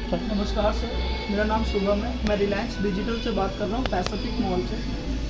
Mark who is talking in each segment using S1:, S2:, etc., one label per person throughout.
S1: नमस्कार सर, मेरा नाम शुभम है। मैं रिलायंस डिजिटल से बात कर रहा हूँ, पैसिफिक मॉल से।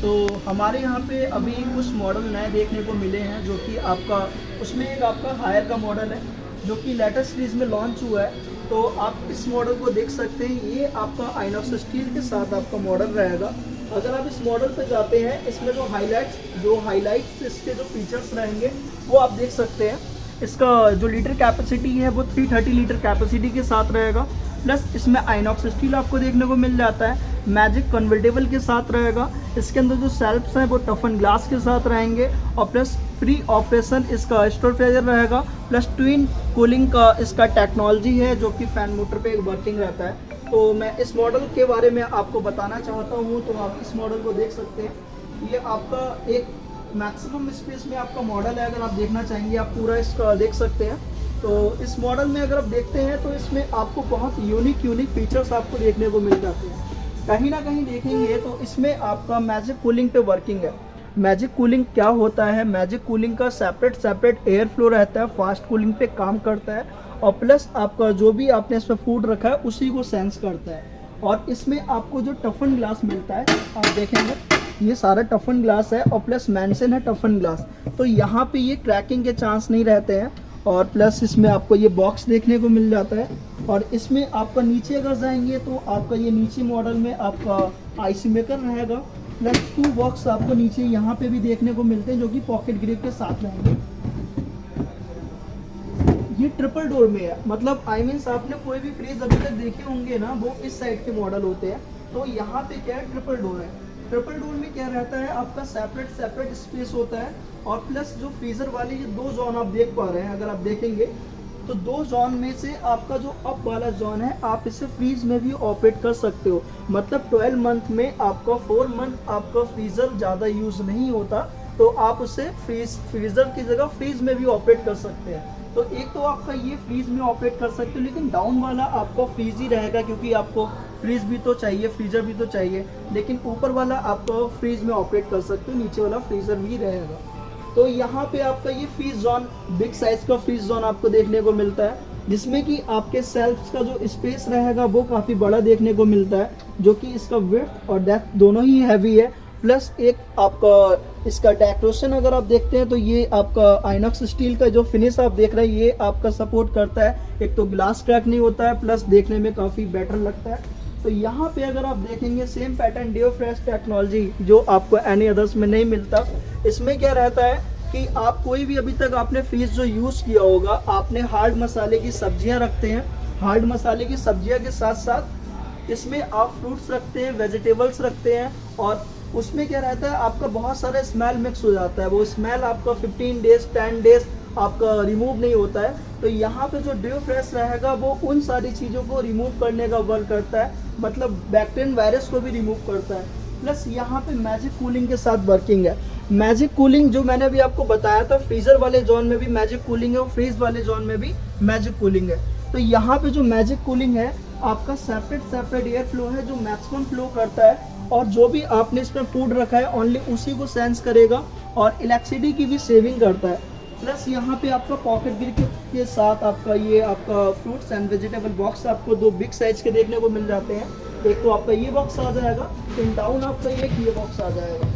S1: तो हमारे यहाँ पे अभी कुछ मॉडल नए देखने को मिले हैं, जो कि आपका उसमें एक आपका हायर का मॉडल है जो कि लेटेस्ट सीरीज में लॉन्च हुआ है। तो आप इस मॉडल को देख सकते हैं, ये आपका आइनॉक्स स्टील के साथ आपका मॉडल रहेगा। अगर आप इस मॉडल पे जाते हैं, इसमें जो हाईलाइट्स इसके जो फीचर्स रहेंगे वो आप देख सकते हैं। इसका जो लीटर कैपेसिटी है वो 330 लीटर कैपेसिटी के साथ रहेगा। प्लस इसमें आइनॉक्स स्टील आपको देखने को मिल जाता है, मैजिक कन्वर्टेबल के साथ रहेगा। इसके अंदर जो सेल्फ्स हैं वो टफन ग्लास के साथ रहेंगे और प्लस फ्री ऑपरेशन इसका स्टोर फ्रीजर रहेगा। प्लस ट्विन कूलिंग का इसका टेक्नोलॉजी है, जो कि फैन मोटर पे वर्किंग रहता है। तो मैं इस मॉडल के बारे में आपको बताना चाहता हूँ, तो आप इस मॉडल को देख सकते हैं। ये आपका एक मैक्सिमम स्पेस में आपका मॉडल है। अगर आप देखना चाहेंगे आप पूरा इसका देख सकते हैं। तो इस मॉडल में अगर आप देखते हैं तो इसमें आपको बहुत यूनिक फीचर्स आपको देखने को मिल जाते हैं। कहीं ना कहीं देखेंगे तो इसमें आपका मैजिक कूलिंग पे वर्किंग है। मैजिक कूलिंग क्या होता है? मैजिक कूलिंग का सेपरेट एयर फ्लो रहता है, फास्ट कूलिंग पे काम करता है और प्लस आपका जो भी आपने इसमें फूड रखा है उसी को सेंस करता है। और इसमें आपको जो टफन ग्लास मिलता है, आप देखेंगे ये सारा टफन ग्लास है और प्लस मेंशन है टफन ग्लास। तो यहाँ पे ये क्रैकिंग के चांस नहीं रहते हैं। और प्लस इसमें आपको ये बॉक्स देखने को मिल जाता है। और इसमें आपका नीचे अगर जाएंगे तो आपका ये नीचे मॉडल में आपका आईसी मेकर रहेगा। प्लस 2 बॉक्स आपको नीचे यहाँ पे भी देखने को मिलते हैं, जो कि पॉकेट ग्रिप के साथ रहेंगे। ये ट्रिपल डोर में है, मतलब आई मीन्स आपने कोई भी फ्रिज अभी तक देखे होंगे ना, वो इस साइड के मॉडल होते हैं। तो यहाँ पे क्या है, ट्रिपल डोर है। ट्रिपल डोर में क्या रहता है, आपका सेपरेट स्पेस होता है। और प्लस जो फ्रीजर वाले ये 2 जोन आप देख पा रहे हैं, अगर आप देखेंगे तो 2 जोन में से आपका जो अप वाला जोन है, आप इसे फ्रीज में भी ऑपरेट कर सकते हो। मतलब 12 मंथ में आपका 4 मंथ आपका फ्रीजर ज़्यादा यूज नहीं होता, तो आप उसे फ्रीजर की जगह फ्रीज में भी ऑपरेट कर सकते हैं। तो एक तो आपका ये फ्रीज में ऑपरेट कर सकते हो, लेकिन डाउन वाला आपका फ्रीज ही रहेगा, क्योंकि आपको फ्रीज भी तो चाहिए, फ्रीजर भी तो चाहिए। लेकिन ऊपर वाला आप फ्रीज में ऑपरेट कर सकते हो, नीचे वाला फ्रीजर भी रहेगा। तो यहाँ पे आपका ये फ्रीज जोन, बिग साइज का फ्रीज जोन आपको देखने को मिलता है, जिसमें कि आपके सेल्फ्स का जो स्पेस रहेगा वो काफ़ी बड़ा देखने को मिलता है, जो कि इसका विड्थ और डेप्थ दोनों ही हैवी है। प्लस एक आपका इसका डेकोरेशन अगर आप देखते हैं तो ये आपका आइनॉक्स स्टील का जो फिनिश आप देख रहे हैं, ये आपका सपोर्ट करता है। एक तो ग्लास क्रैक नहीं होता है, प्लस देखने में काफ़ी बेटर लगता है। तो यहाँ पे अगर आप देखेंगे same pattern deo fresh technology, जो आपको एनी अदर्स में नहीं मिलता। इसमें क्या रहता है कि आप कोई भी अभी तक आपने फ्रीज जो यूज़ किया होगा, आपने हार्ड मसाले की सब्जियाँ रखते हैं, हार्ड मसाले की सब्जियाँ के साथ साथ इसमें आप फ्रूट्स रखते हैं, वेजिटेबल्स रखते हैं, और उसमें क्या रहता है, आपका बहुत सारा स्मेल मिक्स हो जाता है। वो स्मेल आपका 15 डेज 10 डेज आपका रिमूव नहीं होता है। तो यहाँ पे जो डियो फ्रेश रहेगा वो उन सारी चीज़ों को रिमूव करने का वर्क करता है, मतलब बैक्टीरियन वायरस को भी रिमूव करता है। प्लस यहाँ पे मैजिक कूलिंग के साथ वर्किंग है। मैजिक कूलिंग जो मैंने अभी आपको बताया था, फ्रीजर वाले जोन में भी मैजिक कूलिंग है और फ्रीज वाले जोन में भी मैजिक कूलिंग है। तो यहाँ पे जो मैजिक कूलिंग है, आपका सेपरेट एयर फ्लो है जो मैक्सिमम फ्लो करता है, और जो भी आपने इसमें फूड रखा है ओनली उसी को सेंस करेगा और इलेक्ट्रिसिटी की भी सेविंग करता है। प्लस यहाँ पे आपका पॉकेट ग्रिप के साथ आपका ये आपका फ्रूट्स एंड वेजिटेबल बॉक्स आपको 2 बिग साइज के देखने को मिल जाते हैं। एक तो आपका ये बॉक्स आ जाएगा, इन डाउन आपका ये बॉक्स आ जाएगा।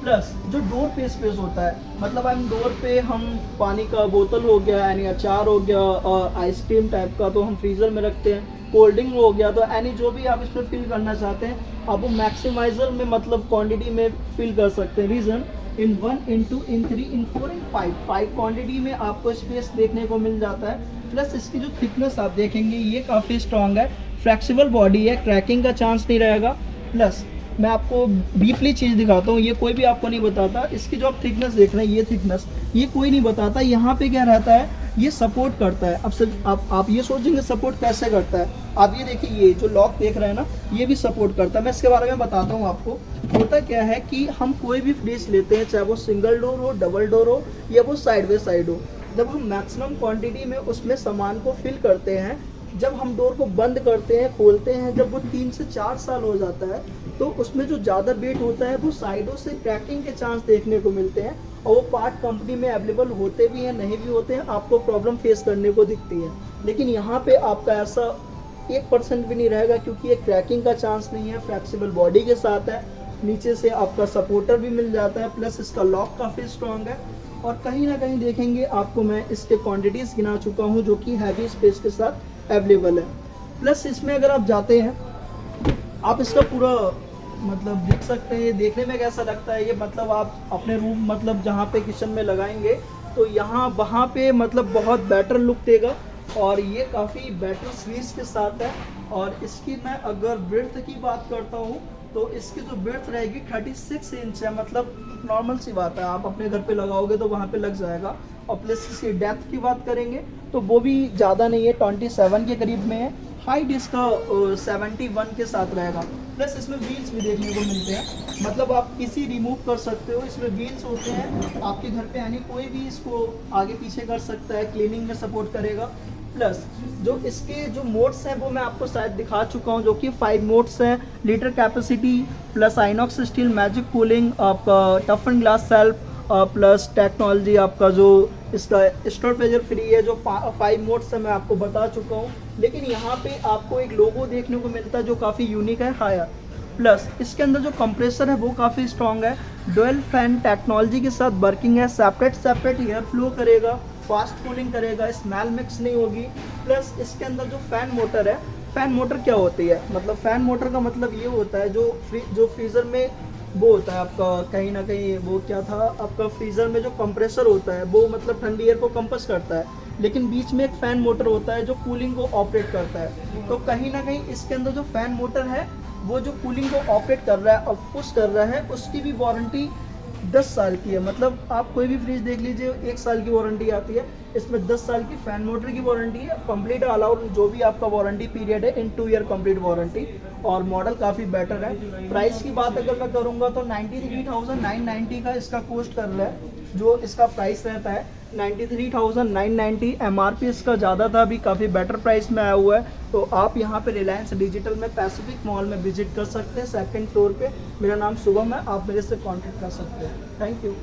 S1: प्लस जो डोर पे स्पेस होता है, मतलब हम डोर पे हम पानी का बोतल हो गया, यानी अचार हो गया और आइसक्रीम टाइप का तो हम फ्रीजर में रखते हैं, कोल्ड ड्रिंक हो गया, तो यानी जो भी आप इसमें फिल करना चाहते हैं आप वो मैक्सिमाइजर में मतलब क्वांटिटी में फिल कर सकते हैं। रीज़न इन 1 इन 2 इन 3 इन 4 इन 5 क्वांटिटी में आपको स्पेस देखने को मिल जाता है। प्लस इसकी जो थिकनेस आप देखेंगे ये काफ़ी स्ट्रॉन्ग है, फ्लेक्सिबल बॉडी है, क्रैकिंग का चांस नहीं रहेगा। प्लस मैं आपको ब्रीफली चीज़ दिखाता हूँ, ये कोई भी आपको नहीं बताता। इसकी जो आप थिकनेस देख रहे हैं, ये थिकनेस ये कोई नहीं बताता। यहाँ पे क्या रहता है, ये सपोर्ट करता है। अब सब आप ये सोचेंगे सपोर्ट कैसे करता है, आप ये देखिए, ये जो लॉक देख रहे हैं ना, ये भी सपोर्ट करता है। मैं इसके बारे में बताता हूँ आपको। होता क्या है कि हम कोई भी फ्रिज लेते हैं, चाहे वो सिंगल डोर हो, डबल डोर हो, या वो साइड बाई साइड हो, जब हम मैक्सिमम क्वांटिटी में उसमें सामान को फिल करते हैं, जब हम डोर को बंद करते हैं, खोलते हैं, जब वो 3 से 4 साल हो जाता है, तो उसमें जो ज़्यादा वेट होता है वो साइडों से क्रैकिंग के चांस देखने को मिलते हैं। और वो पार्ट कंपनी में अवेलेबल होते भी हैं, नहीं भी होते हैं, आपको प्रॉब्लम फेस करने को दिखती है। लेकिन यहाँ पे आपका ऐसा 1% भी नहीं रहेगा, क्योंकि ये क्रैकिंग का चांस नहीं है, फ्लेक्सिबल बॉडी के साथ है, नीचे से आपका सपोर्टर भी मिल जाता है, प्लस इसका लॉक काफ़ी स्ट्रॉन्ग है। और कहीं ना कहीं देखेंगे आपको मैं इसके क्वांटिटीज़ गिना चुका हूँ जो कि हैवी स्पेस के साथ अवेलेबल है। प्लस इसमें अगर आप जाते हैं, आप इसका पूरा मतलब देख सकते हैं, ये देखने में कैसा लगता है। ये मतलब आप अपने रूम मतलब जहाँ पे किचन में लगाएंगे तो यहाँ वहाँ पे मतलब बहुत बेटर लुक देगा, और ये काफ़ी बेटर स्लीव्स के साथ है। और इसकी मैं अगर ब्रेड्थ की बात करता हूँ तो इसकी जो ब्रेड्थ रहेगी 36 इंच है, मतलब नॉर्मल सी बात है, आप अपने घर पे लगाओगे तो वहाँ पे लग जाएगा। और प्लस इसकी डेप्थ की बात करेंगे तो वो भी ज़्यादा नहीं है, 27 के करीब में है। हाइट इसका 71 के साथ रहेगा। प्लस इसमें व्हील्स भी देखने को मिलते हैं, मतलब आप किसी रिमूव कर सकते हो, इसमें व्हील्स होते हैं आपके घर पे, यानी कोई भी इसको आगे पीछे कर सकता है, क्लीनिंग में सपोर्ट करेगा। प्लस जो इसके जो मोड्स हैं वो मैं आपको शायद दिखा चुका हूँ, जो कि 5 मोड्स हैं। Litre capacity, plus INOX steel, magic cooling, आपका टफन ग्लास सेल्फ, प्लस टेक्नोलॉजी, आपका जो इसका स्टोर प्रेशर फ्री है। जो 5 मोड्स है मैं आपको बता चुका हूँ। लेकिन यहाँ पे आपको एक लोगो देखने को मिलता है जो काफ़ी यूनिक है, हायर। प्लस इसके अंदर जो कंप्रेसर है वो काफ़ी स्ट्रॉन्ग है, डुअल फैन टेक्नोलॉजी के साथ वर्किंग है, सेपरेट एयर फ्लो करेगा, फास्ट कूलिंग करेगा, स्मेल मिक्स नहीं होगी। प्लस इसके अंदर जो फैन मोटर है, फैन मोटर क्या होती है, मतलब फैन मोटर का मतलब ये होता है जो फ्रीज़र में वो होता है आपका, कहीं ना कहीं वो क्या था आपका, फ्रीज़र में जो कंप्रेसर होता है वो मतलब ठंडी एयर को कंप्रेस करता है, लेकिन बीच में एक फ़ैन मोटर होता है जो कूलिंग को ऑपरेट करता है। तो कहीं ना कहीं इसके अंदर जो फ़ैन मोटर है वो जो कूलिंग को ऑपरेट कर रहा है और पुश कर रहा है, उसकी भी वारंटी 10 साल की है। मतलब आप कोई भी फ्रिज देख लीजिए, 1 साल की वारंटी आती है, इसमें 10 साल की फैन मोटर की वारंटी है, कंप्लीट अलाउड जो भी आपका वारंटी पीरियड है इन 2 ईयर कंप्लीट वारंटी। और मॉडल काफ़ी बेटर है। प्राइस की बात अगर मैं करूँगा तो 93,990 का इसका कॉस्ट कर रहा है, जो इसका प्राइस रहता है 93,990। MRP इसका ज़्यादा था, अभी काफ़ी बेटर प्राइस में आया हुआ है। तो आप यहाँ पे रिलायंस डिजिटल में पैसिफिक मॉल में विजिट कर सकते हैं, 2nd फ्लोर पे। मेरा नाम शुभम है, आप मेरे से कांटेक्ट कर सकते हैं। Thank you.